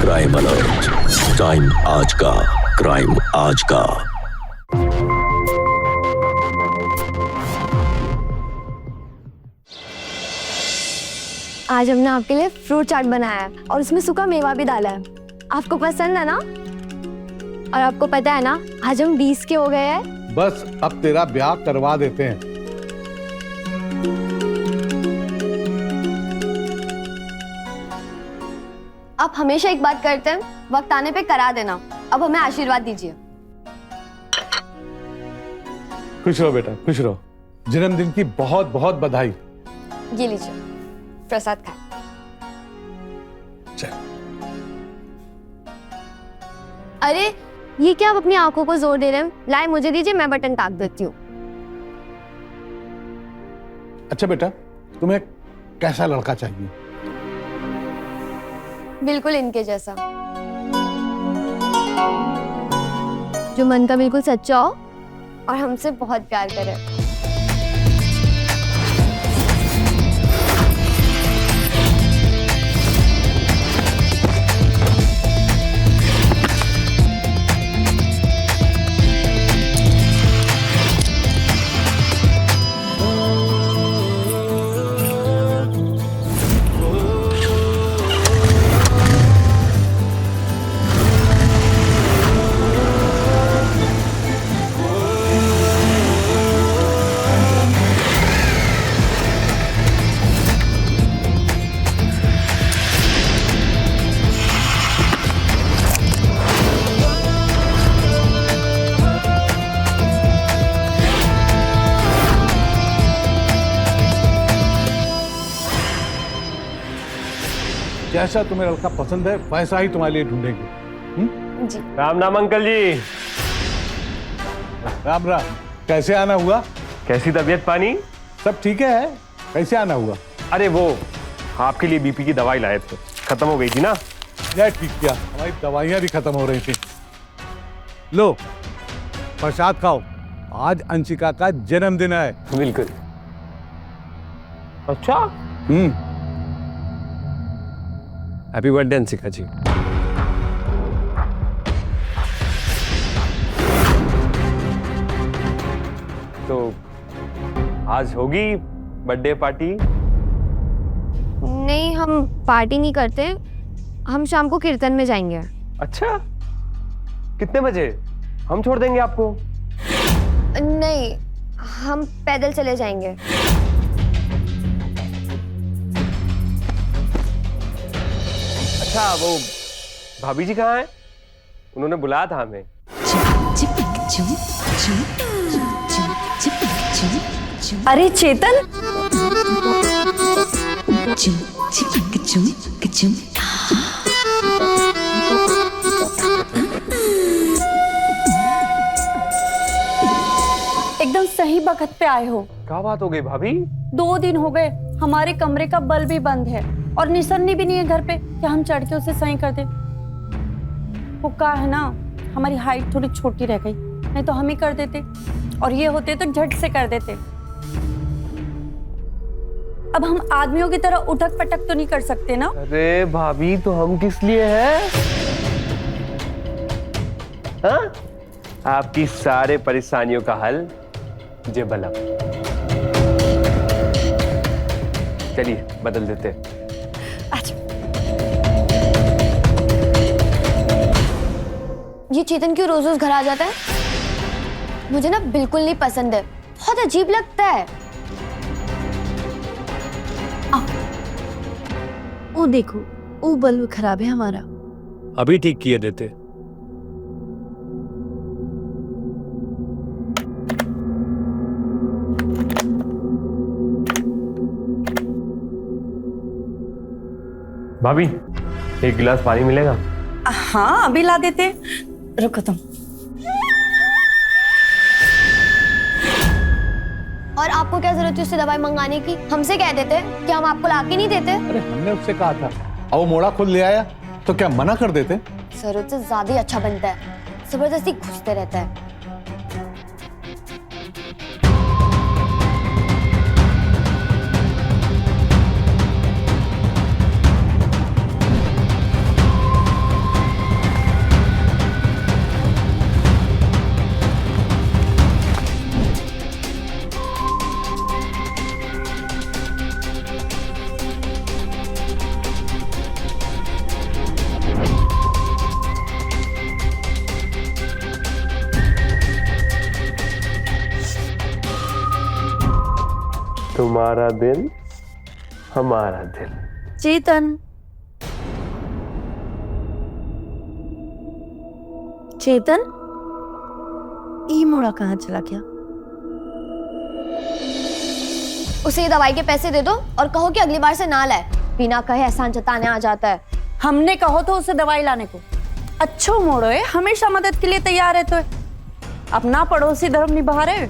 Crime alert, time आज का, crime आज का। आज हमने आपके लिए फ्रूट चाट बनाया है और उसमें सूखा मेवा भी डाला है। आपको पसंद है ना? और आपको पता है ना, आज हम 20 के हो गए हैं। बस अब तेरा ब्याह करवा देते हैं। आप हमेशा एक बात करते हैं, वक्त आने पे करा देना। अब हमें आशीर्वाद दीजिए। खुश रहो बेटा, खुश रहो। जन्मदिन की बहुत बहुत बधाई। ये लीजिए, प्रसाद खाएं। चल। अरे ये क्या आप अपनी आंखों को जोर दे रहे हैं? लाए मुझे दीजिए, मैं बटन ताक देती हूँ। अच्छा बेटा, तुम्हें कैसा लड़का चाहिए? बिल्कुल इनके जैसा, जो मन का बिल्कुल सच्चा हो और हमसे बहुत प्यार करे। जैसा तुम्हें लड़का पसंद है वैसा ही तुम्हारे लिए ढूंढेंगे। जी। राम नाम अंकल जी। राम राम। कैसे आना हुआ? कैसी तबीयत पानी? सब ठीक है? कैसे आना हुआ? अरे वो आपके लिए बीपी की दवाई लाए थे, खत्म हो गई थी ना। यह ठीक किया, हमारी दवाइयां भी खत्म हो रही थी। लो प्रसाद खाओ, आज अंशिका का जन्मदिन है। बिल्कुल। अच्छा, हैप्पी बर्थडे अंशिका जी। तो आज होगी बर्थडे पार्टी? नहीं, हम पार्टी नहीं करते, हम शाम को कीर्तन में जाएंगे। अच्छा, कितने बजे? हम छोड़ देंगे आपको। नहीं, हम पैदल चले जाएंगे। अच्छा, वो भाभी जी कहाँ हैं? उन्होंने बुलाया था हमें। अरे चेतन, एकदम सही वक्त पे आए हो। क्या बात हो गई भाभी? 2 दिन हो गए, हमारे कमरे का बल्ब भी बंद है और निसरनी भी नहीं है घर पे कि हम चढ़ के उसे सही कर दे। वो क्या है ना, हमारी हाइट थोड़ी छोटी रह गई, नहीं तो हम ही कर देते, और ये होते तो झट से कर देते। अब हम आदमियों की तरह उठक पटक तो नहीं कर सकते ना। अरे भाभी, तो हम किस लिए हैं? हाँ? आपकी सारे परेशानियों का हल जे बलम। चलिए बदल देते हैं। अच्छा, ये चेतन क्यों रोज रोज घर आ जाता है? मुझे ना बिल्कुल नहीं पसंद है, बहुत अजीब लगता है। ओ देखो, वो बल्ब खराब है हमारा। अभी ठीक किए देते। भाभी, एक गिलास पानी मिलेगा? हाँ अभी ला देते, रुको तुम। और आपको क्या जरूरत है उससे दवाई मंगाने की? हमसे कह देते कि हम आपको लाके नहीं देते। अरे हमने उससे कहा था, अब वो मोड़ा खुद ले आया तो क्या मना कर देते? जरूरत से ज्यादा ही अच्छा बनता है, जबरदस्ती घुसते रहता है। तुम्हारा दिल हमारा दिल। चेतन, चेतन, ये मोड़ा कहाँ चला गया? उसे ये दवाई के पैसे दे दो और कहो कि अगली बार से ना लाए। बिना कहे एहसान जताने आ जाता है। हमने कहो तो उसे दवाई लाने को। अच्छो मोड़ो है, हमेशा मदद के लिए तैयार है। तो अपना पड़ोसी धर्म निभा रहे।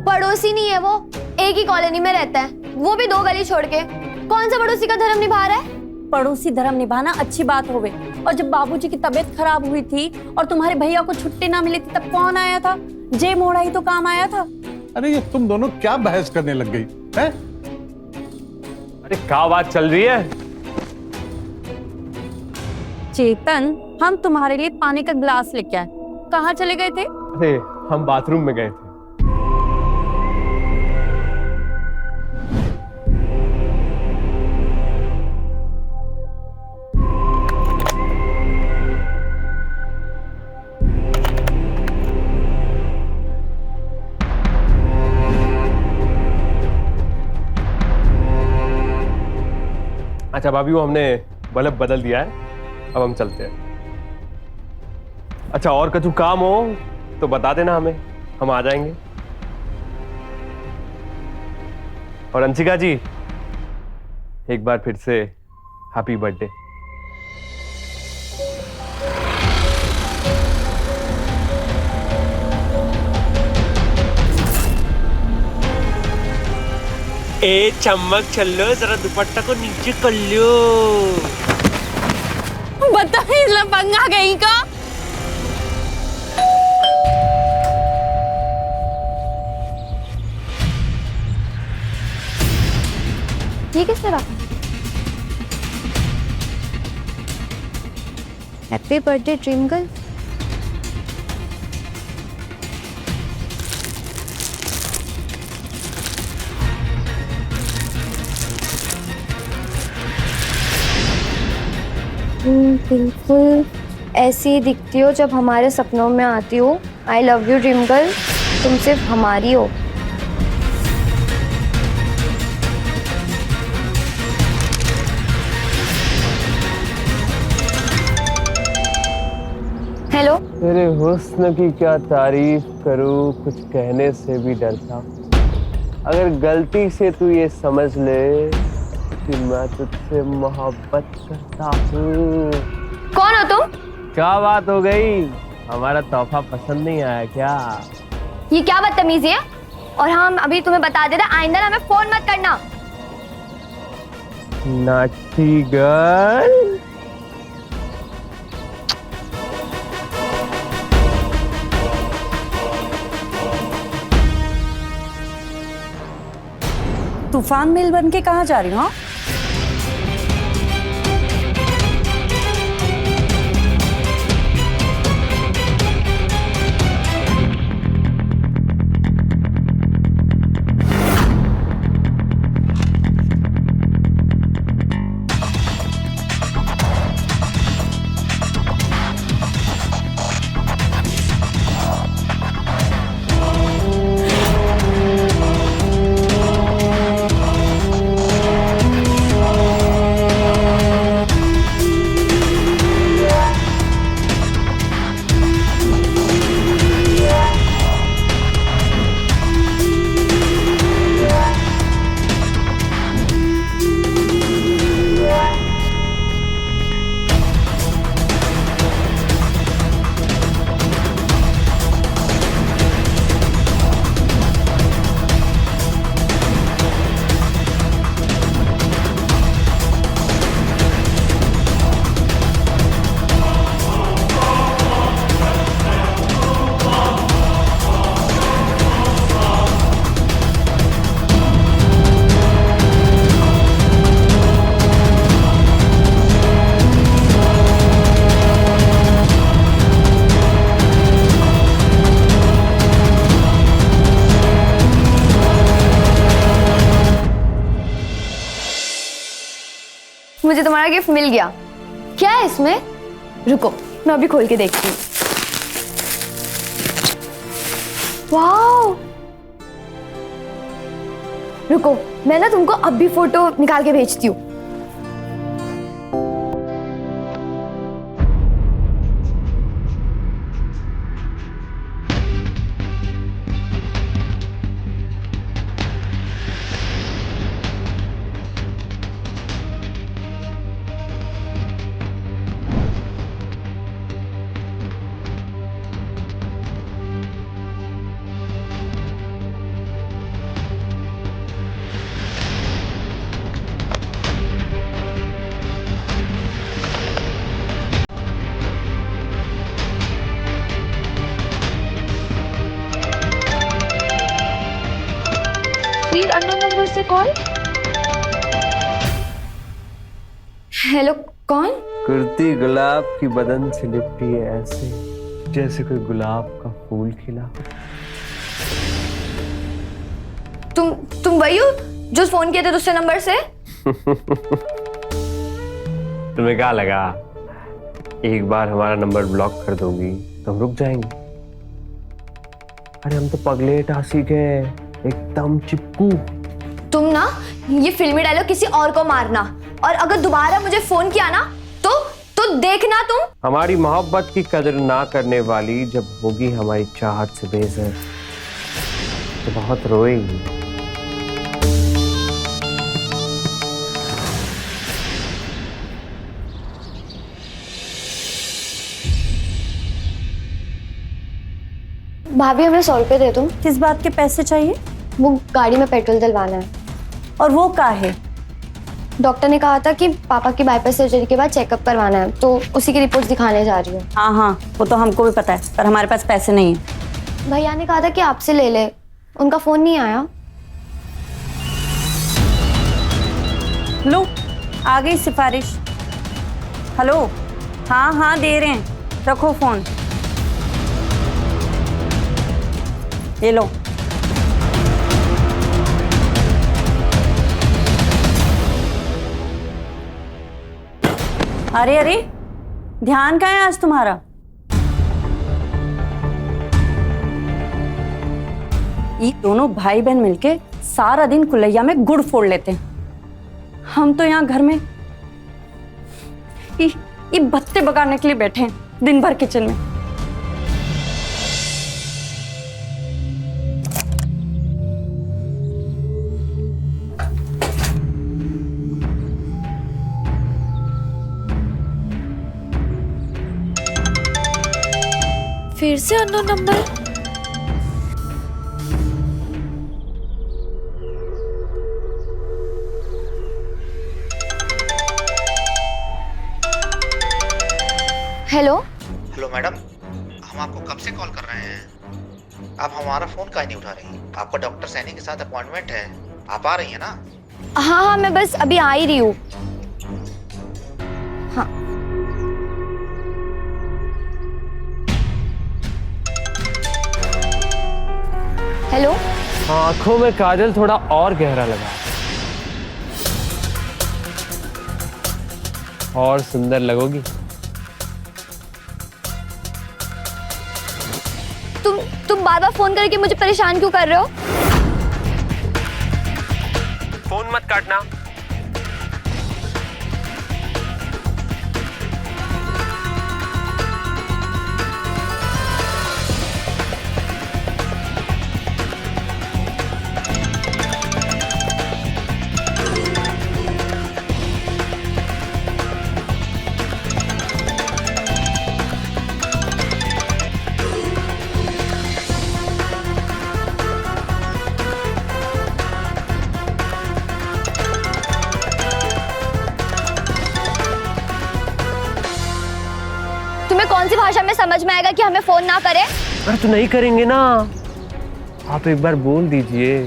पड़ोसी नहीं है वो, एक ही कॉलोनी में रहता है, वो भी 2 गली छोड़ के। कौन सा पड़ोसी का धर्म निभा रहा है? पड़ोसी धर्म निभाना अच्छी बात हो गई। और जब बाबूजी की तबीयत खराब हुई थी और तुम्हारे भैया को छुट्टी ना मिली थी, तब कौन आया था? जे मोड़ा ही तो काम आया था। अरे ये तुम दोनों क्या बहस करने लग गई हैं? अरे क्या बात चल रही है? चेतन, हम तुम्हारे लिए पानी का गिलास लेके आए। कहाँ चले गए थे? अरे हम बाथरूम में गए थे। अच्छा भाभी, वो हमने बल्ब बदल दिया है, अब हम चलते हैं। अच्छा, और कछु काम हो तो बता देना हमें, हम आ जाएंगे। और अंशिका जी, एक बार फिर से हैप्पी बर्थडे। ए चम्मक चलो, जरा दुपट्टा को नीचे कर लो। बता, पंगा गई का? ये किस तरह? Happy birthday dream girl. बिल्कुल ऐसी ही दिखती हो जब हमारे सपनों में आती हो। I love you dream girl, तुम सिर्फ हमारी हो। हेलो। तेरे हुस्न की क्या तारीफ करूं, कुछ कहने से भी डरता। अगर गलती से तू ये समझ ले कि मैं तुझसे मोहब्बत करता हूँ। कौन हो तुम? क्या बात हो गई? हमारा तोहफा पसंद नहीं आया क्या? ये क्या बदतमीजी है? और हम अभी तुम्हें बता दे रहे, आइंदा हमें फोन मत करना। नाटी गर्ल। तूफान मेल बन के कहाँ जा रही हो? मुझे तुम्हारा गिफ्ट मिल गया। क्या है इसमें? रुको, मैं अभी खोल के देखती हूँ। वाओ, रुको, मैं ना तुमको अभी फोटो निकाल के भेजती हूँ। प्लीज अननोन नंबर से कॉल। हेलो, कौन? कुर्ती गुलाब की बदन से लिपटी है ऐसे जैसे कोई गुलाब का फूल खिला। तुम वही हो जो फोन किए थे दूसरे नंबर से? तुम्हें क्या लगा एक बार हमारा नंबर ब्लॉक कर दोगी तो हम रुक जाएंगे? अरे हम तो पगले टासी के एकदम चिपकू। तुम ना ये फिल्मी डायलॉग किसी और को मारना, और अगर दोबारा मुझे फोन किया ना तो देखना तुम। हमारी मोहब्बत की कदर ना करने वाली जब होगी हमारी चाहत से बेज़र तो बहुत रोएगी। भाभी, हमें 100 रुपए दे दो। किस बात के पैसे चाहिए? वो गाड़ी में पेट्रोल डलवाना है। और वो का है? डॉक्टर ने कहा था कि पापा की बाईपास सर्जरी के बाद चेकअप करवाना है, तो उसी की रिपोर्ट दिखाने जा रही हूँ। हाँ हाँ, वो तो हमको भी पता है, पर हमारे पास पैसे नहीं है। भैया ने कहा था कि आपसे ले ले, उनका फोन नहीं आया। लो, आ गई सिफारिश। हेलो, हाँ हाँ दे रहे हैं, रखो फोन। ये लो। अरे अरे, ध्यान कहाँ है आज तुम्हारा? ये दोनों भाई बहन मिलके सारा दिन कुलैया में गुड़ फोड़ लेते हैं। हम तो यहाँ घर में ये भत्ते बगाड़ने के लिए बैठे हैं दिन भर किचन में। फिर से unknown number. Hello hello madam, हम आपको कब से कॉल कर रहे हैं? आप हमारा फोन काहे नहीं उठा रही? आपका डॉक्टर सैनी के साथ अपॉइंटमेंट है, आप आ रही हैं ना? हाँ हाँ, मैं बस अभी आ ही रही हूँ। हाँ, हेलो। आंखों में काजल थोड़ा और गहरा लगा और सुंदर लगोगी। तुम बार बार फोन करके मुझे परेशान क्यों कर रहे हो? फोन मत काटना। तुम्हें कौन सी भाषा में समझ में आएगा कि हमें फोन ना करें? अरे तो नहीं करेंगे ना। आप एक बार बोल दीजिए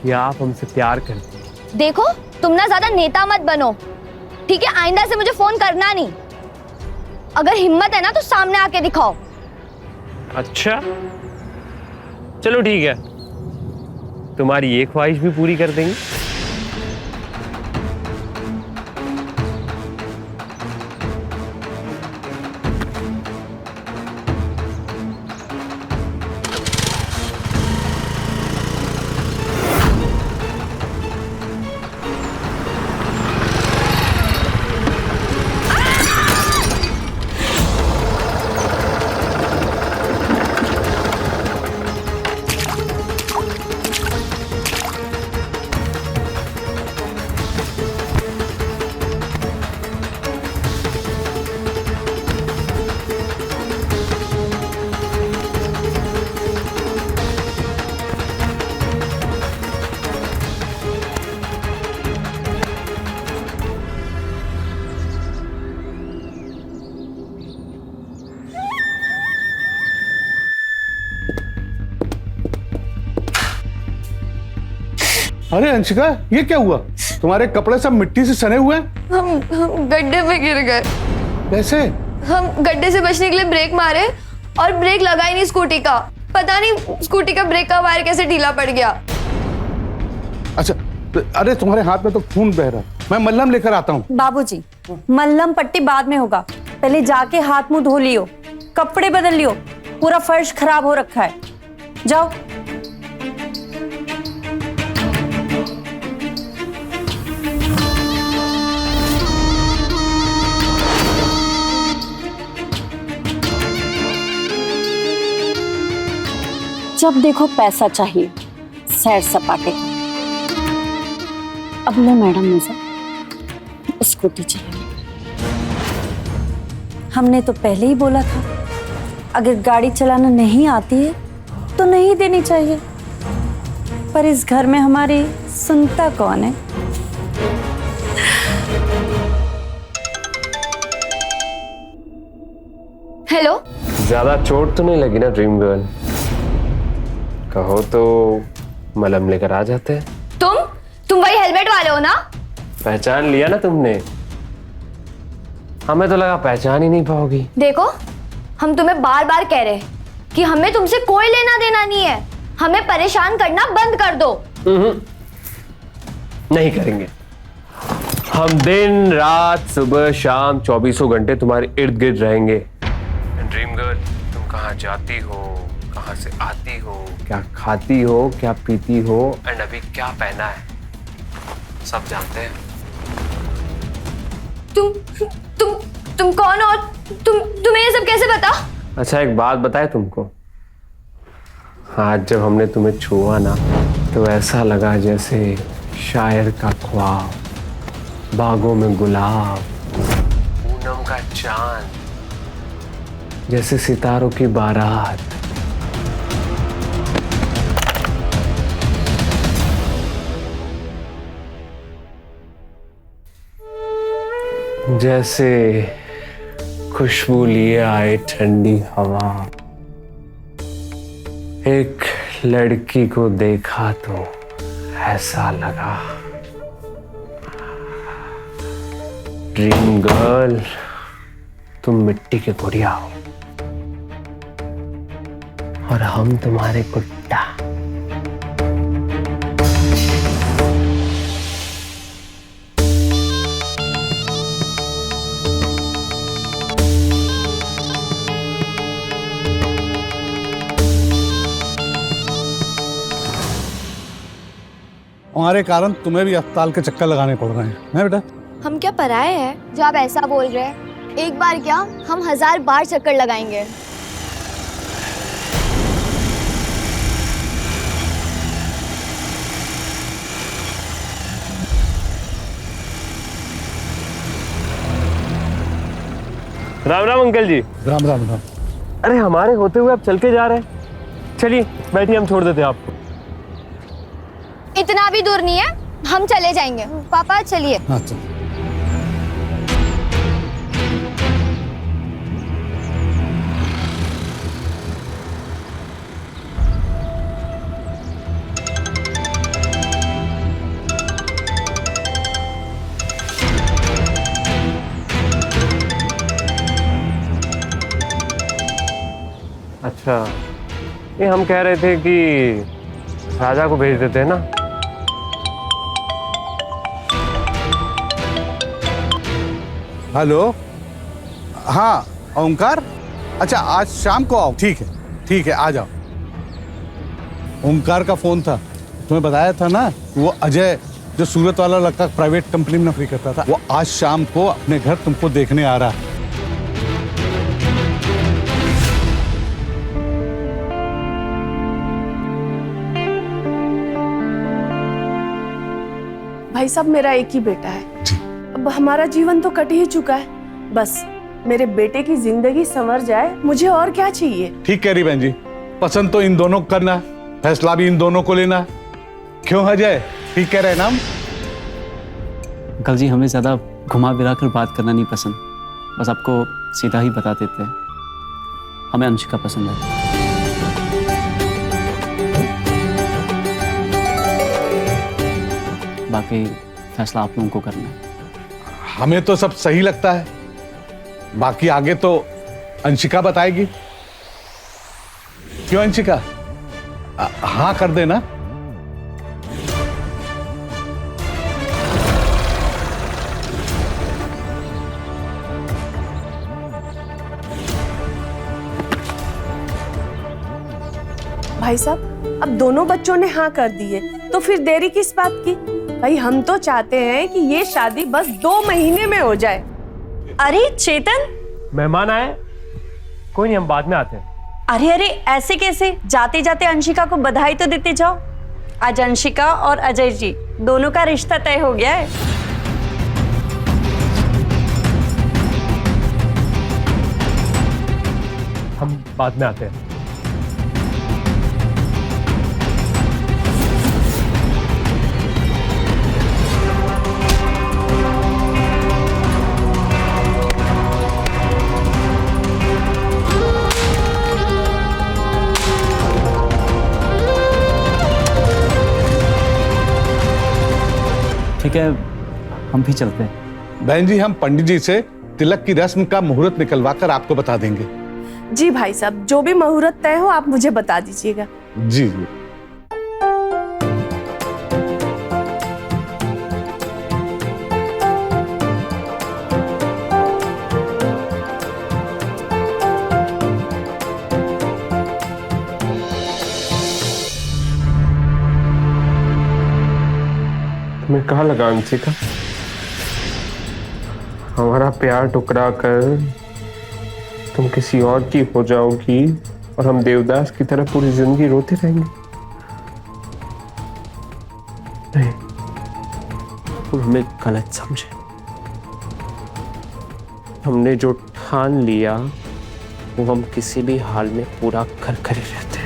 कि आप हमसे प्यार करते हैं। देखो, तुम ना ज्यादा नेता मत बनो, ठीक है? आइंदा से मुझे फोन करना नहीं। अगर हिम्मत है ना तो सामने आके दिखाओ। अच्छा चलो ठीक है, तुम्हारी ये ख्वाहिश भी पूरी कर देंगे। अरे अंशिका, ये क्या हुआ? तुम्हारे कपड़े सब मिट्टी से सने हुए हैं। हम गड्ढे में गिर गए। कैसे? हम गड्ढे से बचने के लिए ब्रेक मारे और ब्रेक लगा ही नहीं स्कूटी का। पता नहीं स्कूटी का ब्रेक का वायर कैसे ढीला पड़ गया। अच्छा, अरे तुम्हारे हाथ में तो खून बह रहा है, मैं मल्लम लेकर आता हूँ। बाबूजी, मल्लम पट्टी बाद में होगा, पहले जाके हाथ मुंह धो लियो, कपड़े बदल लियो, पूरा फर्श खराब हो रखा है। जाओ। जब देखो पैसा चाहिए, सैर सपाटे। अब ले मैडम मुझे स्कूटी चाहिए। हमने तो पहले ही बोला था, अगर गाड़ी चलाना नहीं आती है तो नहीं देनी चाहिए, पर इस घर में हमारी सुनता कौन है? हेलो। ज्यादा चोट तो नहीं लगी ना ड्रीम गर्ल? कहो तो मलहम लेकर आ जाते हैं। तुम वही हेलमेट वाले हो ना? पहचान लिया ना तुमने? हमें तो लगा पहचान ही नहीं पाओगी। देखो, हम तुम्हें बार बार कह रहे हैं कि हमें तुमसे कोई लेना देना नहीं है, हमें परेशान करना बंद कर दो। नहीं करेंगे। हम दिन रात सुबह शाम 24 घंटे तुम्हारे इर्द गिर्द रहेंगे। ड्रीम गर्ल, तुम कहाँ जाती हो, कहाँ से आती हो, क्या खाती हो, क्या पीती हो, एंड अभी क्या पहना है, सब जानते हैं। तुम कौन हो? तुम्हें ये सब कैसे पता? अच्छा, एक बात बताए तुमको, आज जब हमने तुम्हें छुआ ना तो ऐसा लगा जैसे शायर का ख्वाब, बागों में गुलाब, पूनम का चांद, जैसे सितारों की बारात। जैसे खुशबू लिए आए ठंडी हवा। एक लड़की को देखा तो ऐसा लगा, ड्रीम गर्ल, तुम मिट्टी के गुड़िया हो और हम तुम्हारे गुड्डा। हमारे कारण तुम्हें भी अस्पताल के चक्कर लगाने पड़ रहे हैं बेटा? हम क्या पराए हैं जो आप ऐसा बोल रहे हैं? एक बार क्या, हम 1000 बार चक्कर लगाएंगे। राम राम अंकल जी। राम राम राम। अरे हमारे होते हुए आप चल के जा रहे हैं? चलिए बैठिए, हम छोड़ देते हैं आपको। इतना भी दूर नहीं है, हम चले जाएंगे। पापा चलिए। हाँ चल। अच्छा, ये हम कह रहे थे कि राजा को भेज देते हैं ना। हेलो, हाँ ओंकार, अच्छा आज शाम को आओ। ठीक है आ जाओ। ओंकार का फोन था, तुम्हें बताया था ना, वो अजय जो सूरत वाला लड़का प्राइवेट कंपनी में नौकरी करता था, वो आज शाम को अपने घर तुमको देखने आ रहा है। भाई साहब, मेरा एक ही बेटा है। अब हमारा जीवन तो कट ही चुका है, बस मेरे बेटे की जिंदगी संवर जाए, मुझे और क्या चाहिए। ठीक कह रही बहन जी, पसंद तो इन दोनों को करना है, फैसला भी इन दोनों को लेना है। क्यों अजय, ठीक कह रहे हैं ना हम? अंकल जी, हमें ज्यादा घुमा फिरा कर बात करना नहीं पसंद, बस आपको सीधा ही बता देते हैं, हमें अंशिका पसंद है। बाकी फैसला आप लोगों को करना है। हमें तो सब सही लगता है, बाकी आगे तो अंशिका बताएगी। क्यों अंशिका, हाँ कर देना। भाई साहब, अब दोनों बच्चों ने हाँ कर दी है, तो फिर देरी किस बात की? भाई हम तो चाहते हैं कि ये शादी बस 2 महीने में हो जाए। अरे चेतन, मेहमान आए, कोई नहीं, हम बाद में आते हैं। अरे अरे ऐसे कैसे? जाते जाते अंशिका को बधाई तो देते जाओ। आज अंशिका और अजय जी दोनों का रिश्ता तय हो गया है। हम बाद में आते हैं। ठीक है, हम भी चलते हैं। बहन जी, हम पंडित जी से तिलक की रस्म का मुहूर्त निकलवा कर आपको बता देंगे। जी भाई साहब, जो भी मुहूर्त तय हो आप मुझे बता दीजिएगा। जी जी। तुम्हें कहाँ लगा अंशिका? हमारा प्यार ठुकरा कर तुम किसी और की हो जाओगी और हम देवदास की तरह पूरी जिंदगी रोते रहेंगे। नहीं, तुम हमें गलत समझे। हमने जो ठान लिया वो हम किसी भी हाल में पूरा कर ही रहते हैं।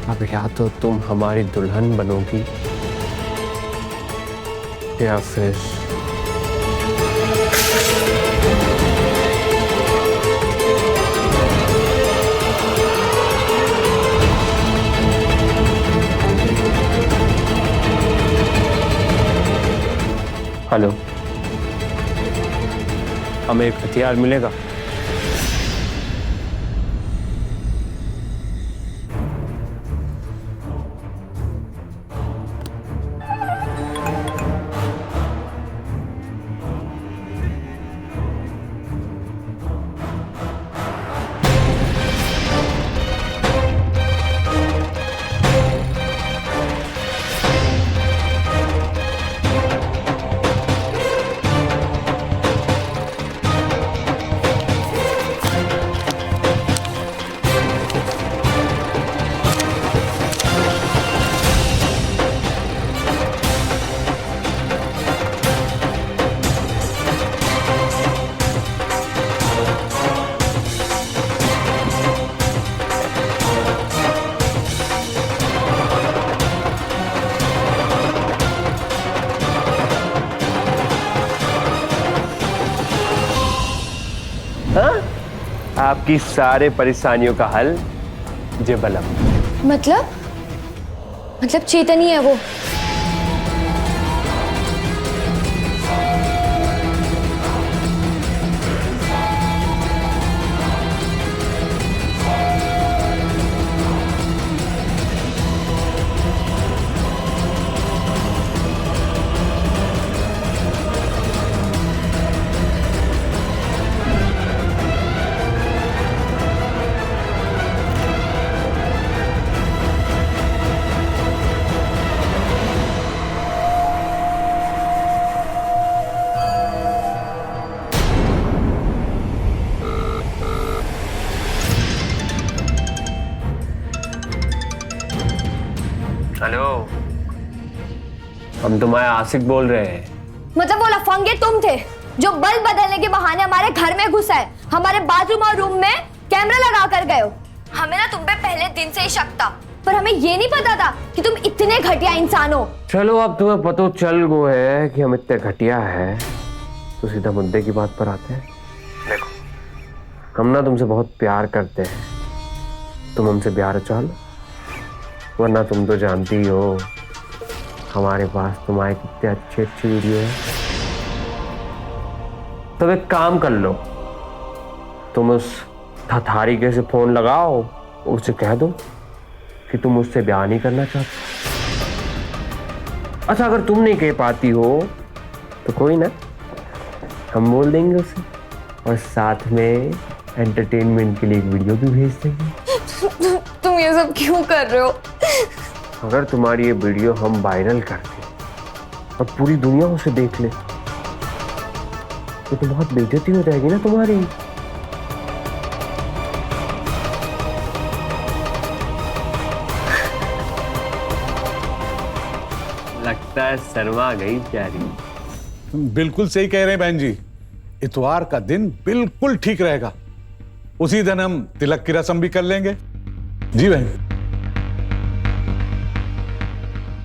अब या तो तुम हमारी दुल्हन बनोगी या फिर हेलो, हमें एक हथियार मिलेगा? आपकी सारे परेशानियों का हल जेबलम। मतलब चेतन ही है वो। हेलो, हम तुम्हारे आशिक बोल रहे हैं। मतलब वो लफंगे तुम थे जो बल्ब बदलने के बहाने हमारे घर में घुस आए, हमारे बाथरूम और रूम में कैमरा लगा कर गए हो। हमें ना तुम पे पहले दिन से ही शक था, पर हमें ये नहीं पता था कि तुम इतने घटिया इंसान हो। चलो अब तुम्हें पता चल गया है कि हम इतने घटिया है, तो सीधा मुद्दे की बात पर आते हैं। देखो, हम ना तुमसे बहुत प्यार करते हैं, तुम हमसे प्यार रचा लो, वरना तुम तो जानती ही हो हमारे पास तुम्हारे कितने अच्छे अच्छे वीडियो हैं। तो एक काम कर लो, तुम उस थारिके से फोन लगाओ, उसे कह दो कि तुम मुझसे ब्याह नहीं करना चाहते। अच्छा अगर तुम नहीं कह पाती हो तो कोई ना, हम बोल देंगे उसे और साथ में एंटरटेनमेंट के लिए एक वीडियो भी भेज देंगे। तुम ये सब क्यों कर रहे हो? अगर तुम्हारी ये वीडियो हम वायरल कर दें और पूरी दुनिया उसे देख ले तो बहुत बेइज्जती हो जाएगी ना तुम्हारी। लगता है शर्मा गई प्यारी। बिल्कुल सही कह रहे हैं बहन जी, इतवार का दिन बिल्कुल ठीक रहेगा। उसी दिन हम तिलक की रस्म भी कर लेंगे। जी बहन।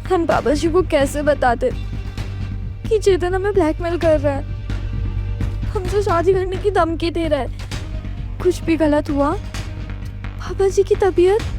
हम बाबा जी को कैसे बताते कि चेतन हमें ब्लैकमेल कर रहा है, हमसे शादी करने की धमकी दे रहा है? कुछ भी गलत हुआ, बाबा जी की तबीयत।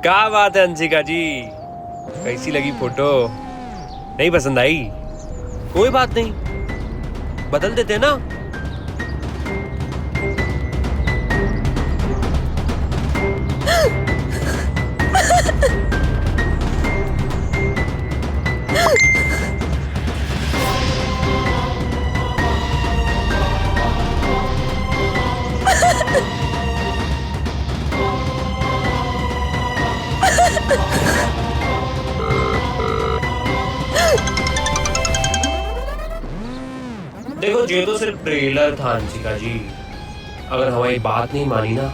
क्या बात है अंशिका जी, कैसी लगी फोटो? नहीं पसंद आई? कोई बात नहीं, बदल देते ना। देखो ये तो सिर्फ ट्रेलर था अंशिका जी, अगर हमारी बात नहीं मानी ना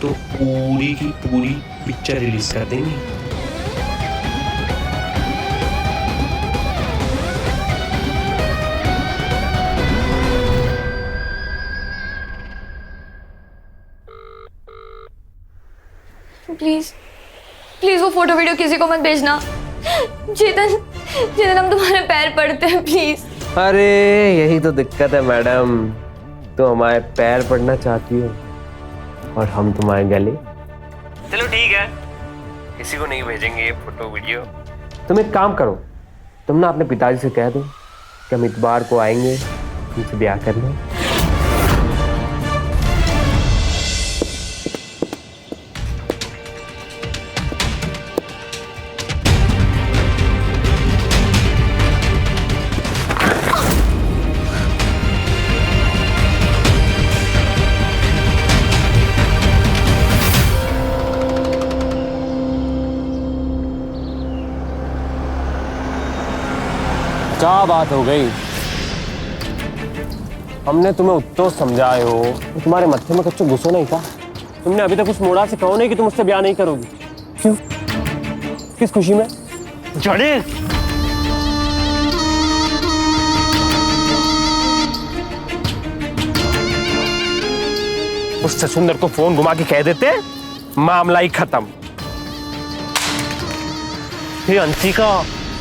तो पूरी की पूरी पिक्चर रिलीज कर देंगे। प्लीज प्लीज वो फोटो वीडियो किसी को मत भेजना। चेतन चेतन हम तुम्हारे पैर पड़ते हैं, प्लीज। अरे यही तो दिक्कत है मैडम, तो हमारे पैर पड़ना चाहती हो और हम तुम्हारे गले। चलो ठीक है, किसी को नहीं भेजेंगे ये फोटो वीडियो। तुम एक काम करो, तुम ना अपने पिताजी से कह दो कि हम इतवार को आएंगे तुमसे ब्याह करने। क्या बात हो गई? हमने तुम्हें उत्तो समझाए हो तो तुम्हारे मत्थे में कुछ गुस्सा नहीं था? तुमने अभी तक उस मोड़ा से कहो नहीं कि तुम उससे ब्याह नहीं करोगी। क्यों? किस खुशी में? जड़े उस ससुंदर को फोन घुमा के कह देते, मामला ही खत्म। हे अंशिका,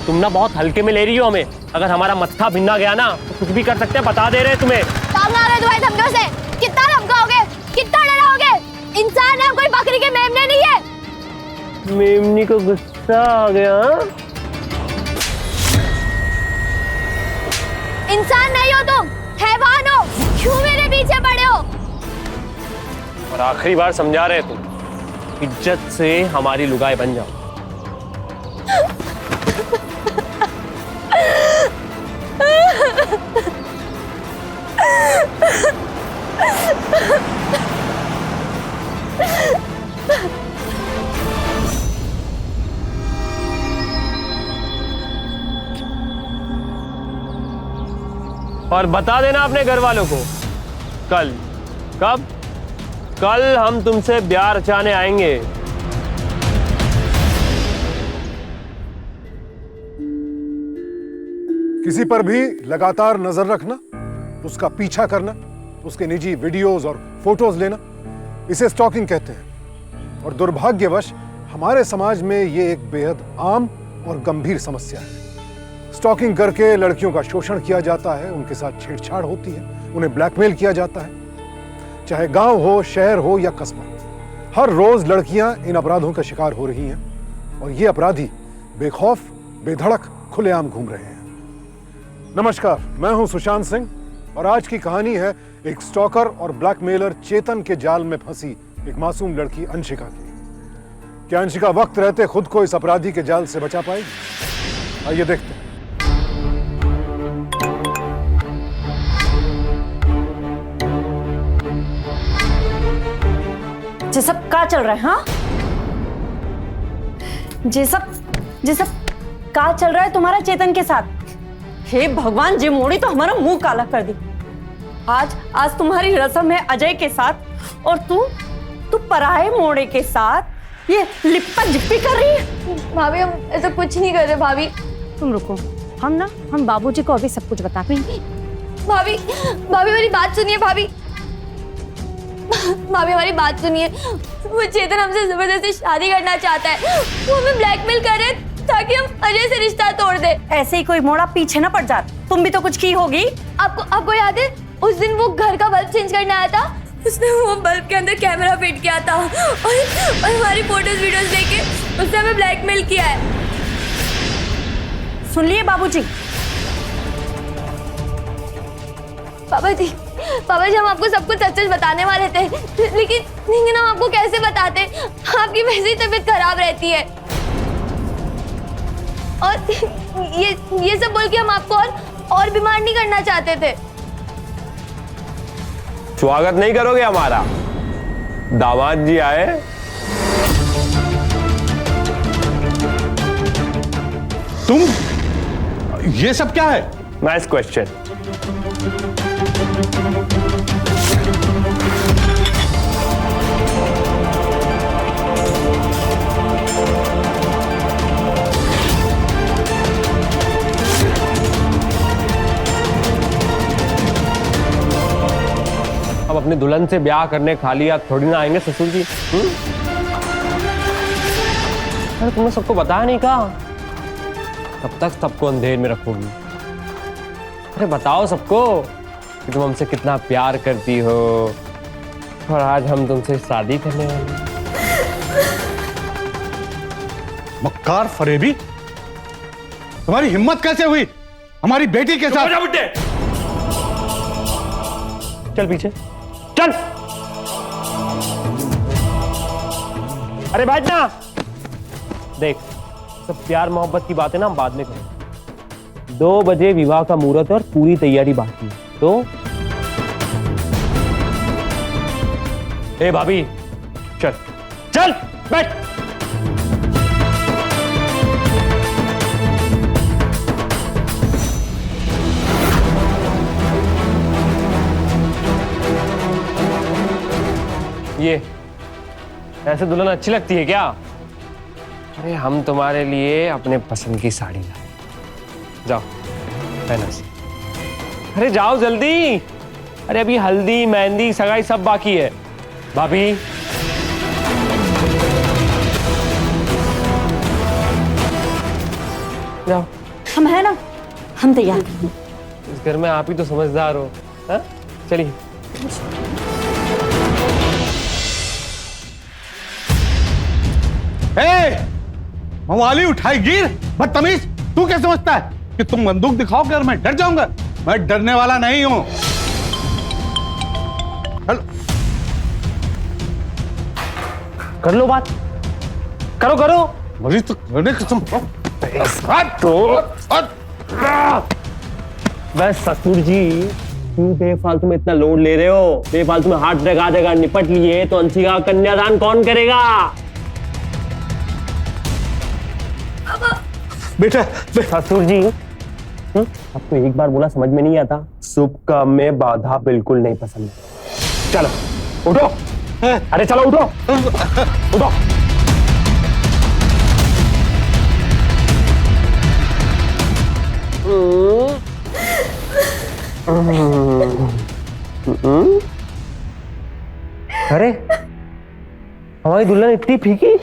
तुम ना बहुत हल्के में ले रही हो हमें। अगर हमारा मत्था भिन्ना गया ना तो कुछ भी कर सकते हैं, बता दे रहे हैं तुम्हें। सामने आ रहे तुम्हारे धमकियों से, कितना धमकाओगे, कितना डराओगे? इंसान है, कोई बकरी के मेमने नहीं है। मेमनी को गुस्सा आ गया? इंसान नहीं हो तुम, हैवान हो। क्यों मेरे पीछे पड़े हो? और आखिरी बार समझा रहे तुम, इज्जत से हमारी लुगाई बन जाओ। और बता देना अपने घर वालों को कल। कब? कल हम तुमसे ब्याह रचाने आएंगे। किसी पर भी लगातार नजर रखना, उसका पीछा करना, उसके निजी वीडियोस और फोटोज लेना, इसे स्टॉकिंग कहते हैं। और दुर्भाग्यवश हमारे समाज में ये एक बेहद आम और गंभीर समस्या है। स्टॉकिंग करके लड़कियों का शोषण किया जाता है, उनके साथ छेड़छाड़ होती है, उन्हें ब्लैकमेल किया जाता है। चाहे गांव हो, शहर हो या कस्बा, हर रोज लड़कियां इन अपराधों का शिकार हो रही हैं और ये अपराधी बेखौफ, बेधड़क, खुलेआम घूम रहे हैं। नमस्कार, मैं हूं सुशांत सिंह और आज की कहानी है एक स्टॉकर और ब्लैकमेलर चेतन के जाल में फंसी एक मासूम लड़की अंशिका की। क्या अंशिका वक्त रहते खुद को इस अपराधी के जाल से बचा पाएगी? आइए देखते हैं। ये सब क्या चल रहा है? हाँ, ये सब क्या चल रहा है तुम्हारा चेतन के साथ? हे भगवान, जी मोड़ी तो हमारा मुंह काला कर दी। आज तुम्हारी रस्म है अजय के साथ और तू पराये मोड़े के साथ ये लिप्पा जिप्पी कर रही है। भाभी हम ऐसा कुछ नहीं कर रहे। भाभी तुम रुको, हम बाबूजी को अभी सब कुछ बताते हैं। भाभी मेरी बात सुनिए। भाभी हमारी बात सुनिए। वो चेतन हमसे जबरदस्ती शादी करना चाहता है। वो हमें ब्लैकमेल कर रहे ताकि हम अजय से रिश्ता तोड़ दे। ऐसे ही कोई मोड़ा पीछे ना पड़ जाता। तुम भी तो कुछ की होगी। आपको याद है उस दिन वो घर का बल्ब चेंज करने आया था? उसने वो बल्ब के अंदर कैमरा फिट किया था और हमारी फोटोज वीडियोस लेके उसने हमें ब्लैकमेल किया है। सुन लिए बाबूजी? पापा जी हम आपको सब कुछ सच बताने वाले थे, लेकिन हम आपको कैसे बताते? आपकी वैसे ही तबीयत खराब रहती है और ये सब बोल के हम आपको और बीमार नहीं करना चाहते थे। स्वागत नहीं करोगे हमारा? दामाद जी आए। तुम ये सब क्या है? Nice question. अब अपनी दुल्हन से ब्याह करने खाली हाथ थोड़ी ना आएंगे ससुर जी। अरे तुमने सबको बताया नहीं कहा? कब तक सबको अंधेर में रखोगी? अरे बताओ सबको कि तुम हमसे कितना प्यार करती हो और आज हम तुमसे शादी करने वाले हैं। मक्कार फरेबी, तुम्हारी हिम्मत कैसे हुई हमारी बेटी के साथ? चल पीछे चल। अरे बैठ ना। देख, सब प्यार मोहब्बत की बातें ना हम बाद में करें। 2 बजे विवाह का मुहूर्त और पूरी तैयारी बाकी है। तो ए भाभी, चल चल बैठ। ये ऐसे दुल्हन अच्छी लगती है क्या? अरे हम तुम्हारे लिए अपने पसंद की साड़ी लाए। जाओ पहना से। अरे जाओ जल्दी। अरे अभी हल्दी मेहंदी सगाई सब बाकी है। भाभी जाओ। हम है ना, हम तैयार। इस घर में आप ही तो समझदार हो। हाँ? चलिए। मवाली उठाई गिर, बदतमीज। तू क्या समझता है कि तुम बंदूक दिखाओगे और मैं डर जाऊंगा? मैं डरने वाला नहीं हूं। हेलो, कर लो बात, करो। मुझे तो करने कसम। बस ससुर जी, क्यों बेफालतू में इतना लोड ले रहे हो? बेफालतू में हार्ट अटैक आ जाएगा। निपट लिए तो अंशिका का कन्यादान कौन करेगा? बेटा ससुर जी, आपको एक बार बोला समझ में नहीं आता? शुभ काम में बाधा बिल्कुल नहीं पसंद है। चलो उठो, अरे चलो उठो, उठो। अरे हमारी दुल्हन इतनी फीकी।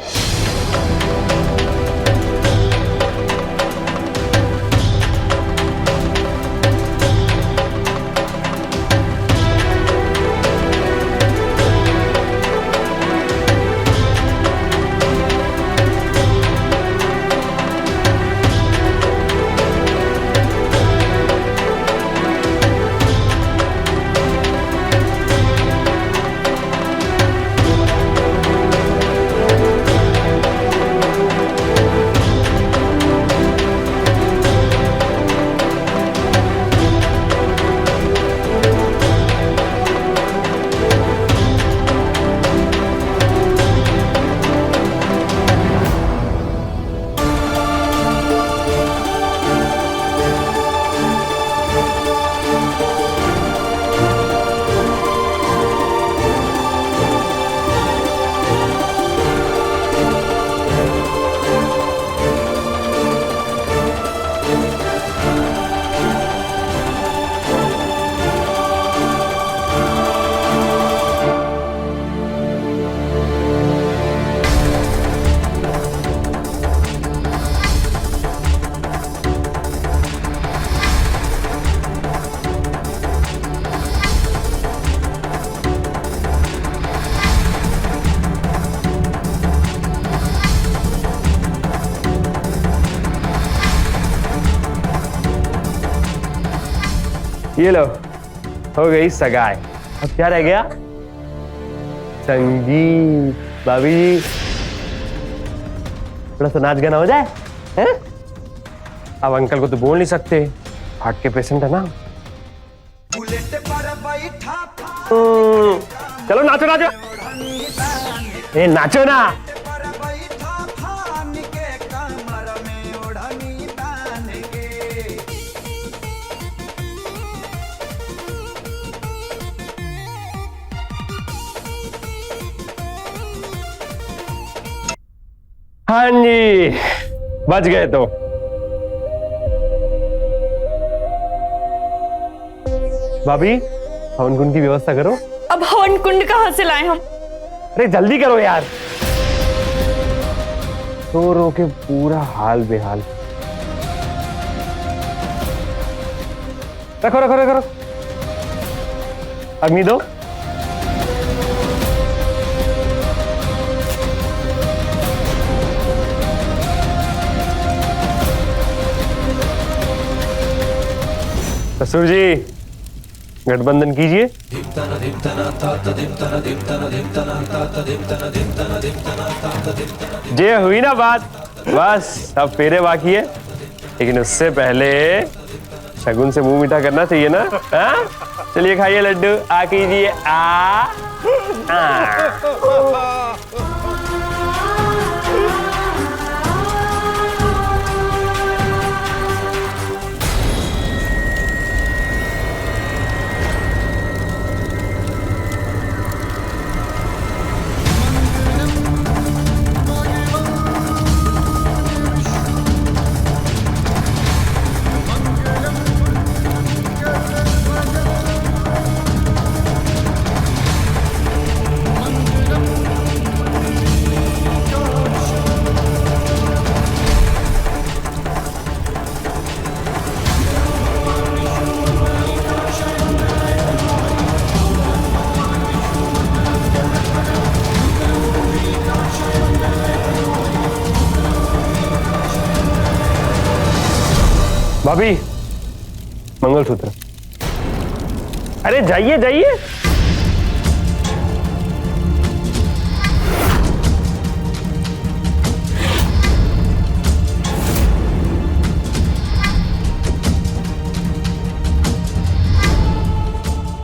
ये लो, हो गई सगाई। अब क्या रह गया? संगीत। भाभी जी थोड़ा सा नाच गाना हो जाए हैं? अब अंकल को तो बोल नहीं सकते, हार्ट के पेशेंट है ना। चलो नाचो नाचो, ए नाचो ना। हाँ जी, बच गए तो। भाभी हवन कुंड की व्यवस्था करो। अब हवन कुंड कहाँ से लाए हम? अरे जल्दी करो यार, रो रो के पूरा हाल बेहाल। रखो रखो रखो, अग्नि दो। ससुर जी गठबंधन कीजिए। जे हुई ना बात, बस अब फेरे बाकी है, लेकिन उससे पहले शगुन से मुंह मीठा करना चाहिए ना। हाँ चलिए खाइए लड्डू, आ कीजिए आ। भाभी मंगलसूत्र। अरे जाइए जाइए।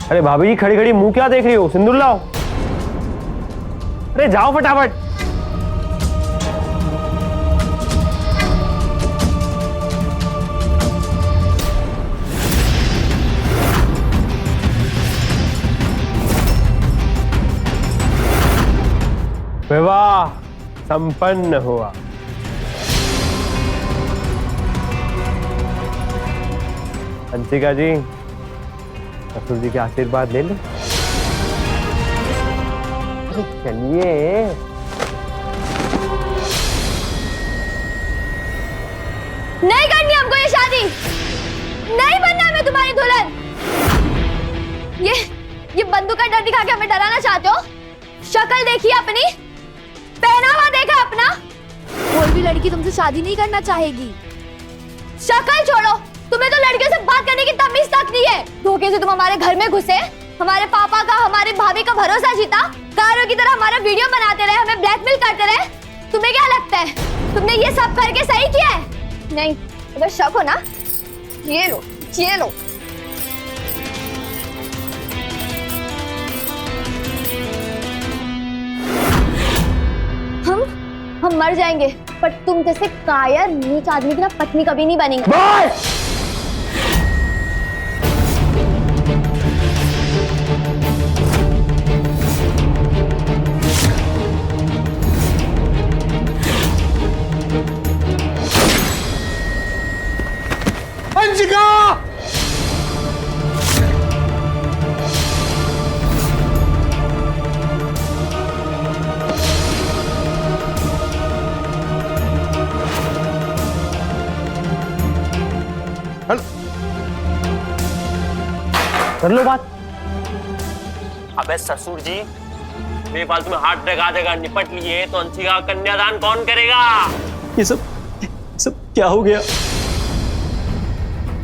अरे भाभी जी खड़ी खड़ी मुंह क्या देख रही हो, सिंदूर लाओ। अरे जाओ फटाफट। विवाह संपन्न हुआ। अंशिका जी, ससुर जी के आशीर्वाद ले ले। चलिए। नहीं करनी हमको ये शादी, नहीं बनना मैं तुम्हारी दुल्हन। ये बंदूक का डर दिखा के हमें डराना चाहते हो? शक्ल देखिए अपनी, पहनावा देखा अपना। कोई भी लड़की तुमसे शादी नहीं करना चाहेगी। शक्ल छोड़ो, तुम्हें तो लड़कियों से बात करने की तमीज तक नहीं है। धोखे से तुम हमारे घर में घुसे, हमारे पापा का, हमारे भाभी का भरोसा जीता, कारों की तरह हमारा वीडियो बनाते रहे, हमें ब्लैकमेल करते रहे। तुम्हें क्या लगता है तुमने ये सब करके सही किया है? नहीं, अगर शक हो ना, ये लो, ये लो। हम मर जाएंगे, पर तुम जैसे कायर नीच आदमी की ना पत्नी कभी नहीं बनेंगे। अंशिका! कर लो बात। अबे ससुर जी, बेफालतू में हार्ट अटैक आ जाएगा, निपट लिए तो अंशिका का कन्यादान कौन करेगा? ये सब क्या हो गया?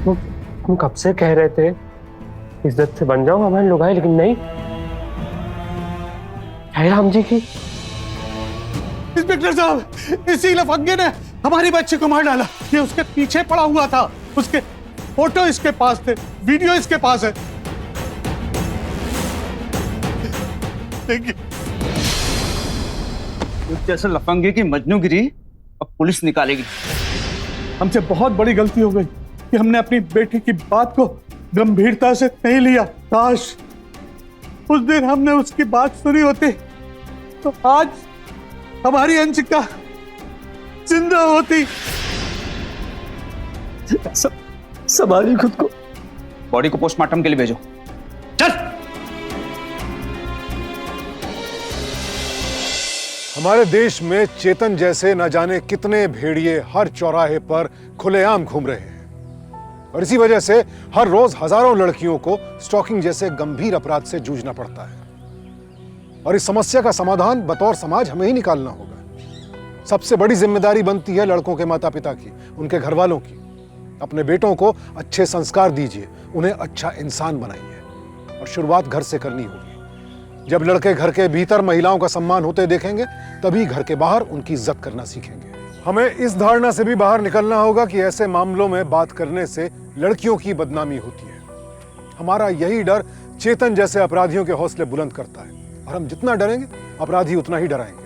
तुम कब से कह रहे थे इज्जत से बन जाओ हमारे लोग आए, लेकिन नहीं। है राम जी की। इंस्पेक्टर साहब, इसी लफंगे ने हमारी बच्ची को मार डाला। ये उसके पीछे पड़ा हुआ था, उसके फोटो इसके पास थे, वीडियो इसके पास है। जैसे लफंगे की मजनूगिरी अब पुलिस निकालेगी। हमसे बहुत बड़ी गलती हो गई कि हमने अपनी बेटी की बात को गंभीरता से नहीं लिया। काश उस दिन हमने उसकी बात सुनी होती तो आज हमारी अंशिका जिंदा होती। संभालिए खुद को। बॉडी को पोस्टमार्टम के लिए भेजो। चल। हमारे देश में चेतन जैसे न जाने कितने भेड़िए हर चौराहे पर खुलेआम घूम रहे हैं और इसी वजह से हर रोज हजारों लड़कियों को स्टॉकिंग जैसे गंभीर अपराध से जूझना पड़ता है। और इस समस्या का समाधान बतौर समाज हमें ही निकालना होगा। सबसे बड़ी जिम्मेदारी बनती है लड़कों के माता पिता की, उनके घर वालों की। अपने बेटों को अच्छे संस्कार दीजिए, उन्हें अच्छा इंसान बनाइए और शुरुआत घर से करनी होगी। जब लड़के घर के भीतर महिलाओं का सम्मान होते देखेंगे तभी घर के बाहर उनकी इज्जत करना सीखेंगे। हमें इस धारणा से भी बाहर निकलना होगा कि ऐसे मामलों में बात करने से लड़कियों की बदनामी होती है। हमारा यही डर चेतन जैसे अपराधियों के हौसले बुलंद करता है और हम जितना डरेंगे अपराधी उतना ही डराएंगे।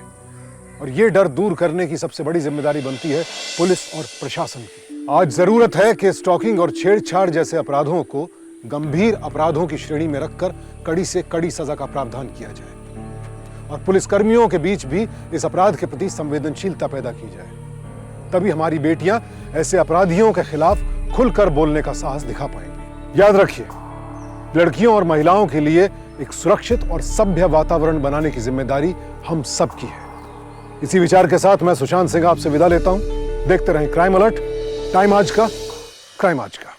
और ये डर दूर करने की सबसे बड़ी जिम्मेदारी बनती है पुलिस और प्रशासन की। आज जरूरत है कि स्टॉकिंग और छेड़छाड़ जैसे अपराधों को गंभीर अपराधों की श्रेणी में रखकर कड़ी से कड़ी सजा का प्रावधान किया जाए और पुलिसकर्मियों के बीच भी इस अपराध के प्रति संवेदनशीलता पैदा की जाए। तभी हमारी बेटियां ऐसे अपराधियों के खिलाफ खुलकर बोलने का साहस दिखा पाएंगी। याद रखिए, लड़कियों और महिलाओं के लिए एक सुरक्षित और सभ्य वातावरण बनाने की जिम्मेदारी हम सब की है। इसी विचार के साथ मैं सुशांत सिंह आपसे विदा लेता हूं। देखते रहें क्राइम अलर्ट, टाइम आज का, क्राइम आज का।